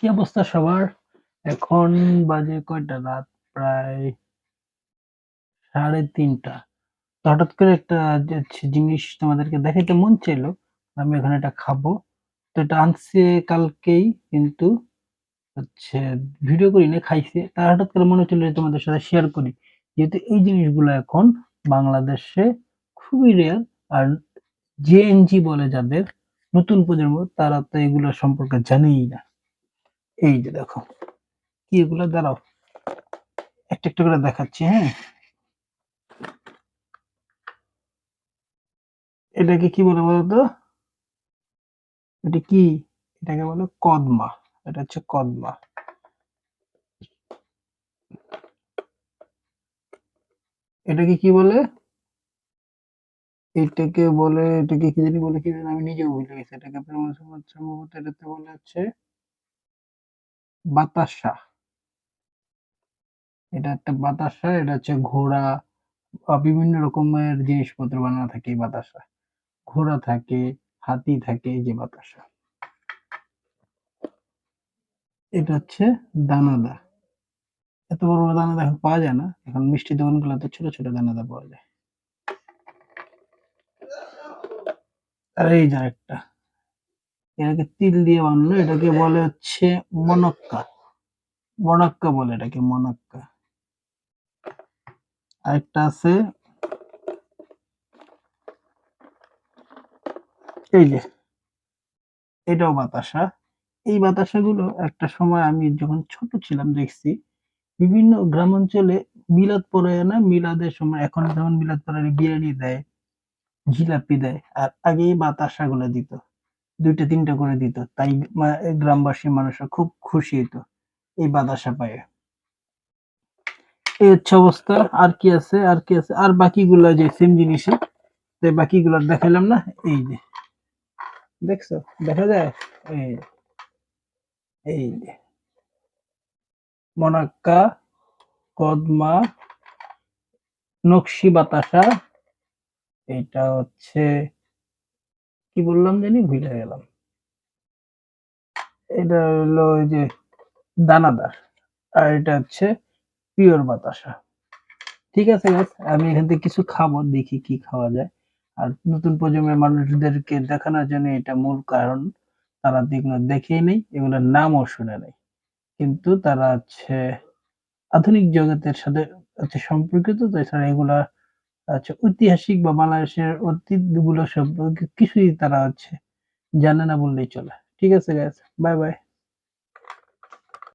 কি অবস্থা সবার? এখন বাজে কয়টা? রাত প্রায় 3:30। তো হঠাৎ করে একটা জিনিস তোমাদেরকে দেখাইতে মন চাইলো। আমি এখন এটা খাবো। তো এটা আনছে কালকেই, কিন্তু হচ্ছে ভিডিও করি নাই, খাইছি। তার হঠাৎ করে মনে হচ্ছিল যে তোমাদের সাথে শেয়ার করি। যেহেতু এই জিনিসগুলো এখন বাংলাদেশে খুবই রেয়ার। আর জেএনজি বলে যাদের, নতুন প্রজন্ম, তারা তো এগুলো সম্পর্কে জানেই না। এই যে দেখো, কি এগুলো, দাঁড়াও একটা একটা করে দেখাচ্ছি। হ্যাঁ, এটাকে কি বলে বলতো? এটা কি? এটাকে বলে কদমা। এটা হচ্ছে কদমা। এটাকে কি বলে? এটাকে কি জানি বলে, কি জানি আমি নিজেও ভুলে গেছি। এটাকে সম্ভবত এটাতে বলে হচ্ছে বাতাসা। এটা একটা বাতাসা। এটা হচ্ছে ঘোড়া বা বিভিন্ন রকমের জিনিসপত্র বানানো থাকে এই বাতাসা। ঘোড়া থাকে, হাতি থাকে, এই যে বাতাসা। এটা হচ্ছে দানাদার। এত বড় বড় দানাদার এখন পাওয়া যায় না। এখন মিষ্টি দোকানগুলোতে ছোট ছোট দানাদার পাওয়া যায়। আর এই যে একটা, এটাকে তিল দিয়ে বানানো। এটাকে বলে হচ্ছে মনক্কা। মনাক্কা বলে এটাকে, মনাক্কা। আরেকটা আছে, এই যে, এটাও বাতাসা। এই বাতাসাগুলো একটা সময় আমি যখন ছোট ছিলাম দেখছি বিভিন্ন গ্রাম অঞ্চলে মিলাদ পড়ে না, মিলাদের সময়। এখন যেমন মিলাদ পড়ে বিরিয়ানি দেয়, জিলাপি দেয়, আর আগে এই বাতাসা গুলো দিত, দুইটা তিনটা করে দিত। তাই গ্রামবাসী মানুষরা খুব খুশি হতো এই বাতাসা পায়। এই হচ্ছে অবস্থা। আর কি আছে, আর কি আছে, আর বাকিগুলো যে সেম জিনিসই। তো বাকিগুলো দেখাইলাম না। এই যে দেখছো, দেখা যায়। এই এই যে মনাক্কা, কদমা, নকশি বাতাসা। এটা হচ্ছে, কি বললাম জানি, ভুলে গেলাম। এটা হলো ওই যে দানাদার। আর এটা হচ্ছে পিওর বাতাসা। ঠিক আছে গাইস, আমি এখান থেকে কিছু খাবো, দেখি কি খাওয়া যায়। আর নতুন প্রজন্মের মানুষদেরকে দেখানোর জন্য এটা মূল কারণ। তারা তো এগুলো দেখেই নেই, এগুলোর নামও শুনে নেই। কিন্তু তারা হচ্ছে আধুনিক জগতের সাথে হচ্ছে সম্পর্কিত। তাছাড়া এগুলা হচ্ছে ঐতিহাসিক বা বাংলাদেশের অতীত গুলো সম্পর্কে কিছুই তারা হচ্ছে জানে না বললেই চলে। ঠিক আছে গাইস, বাই বাই।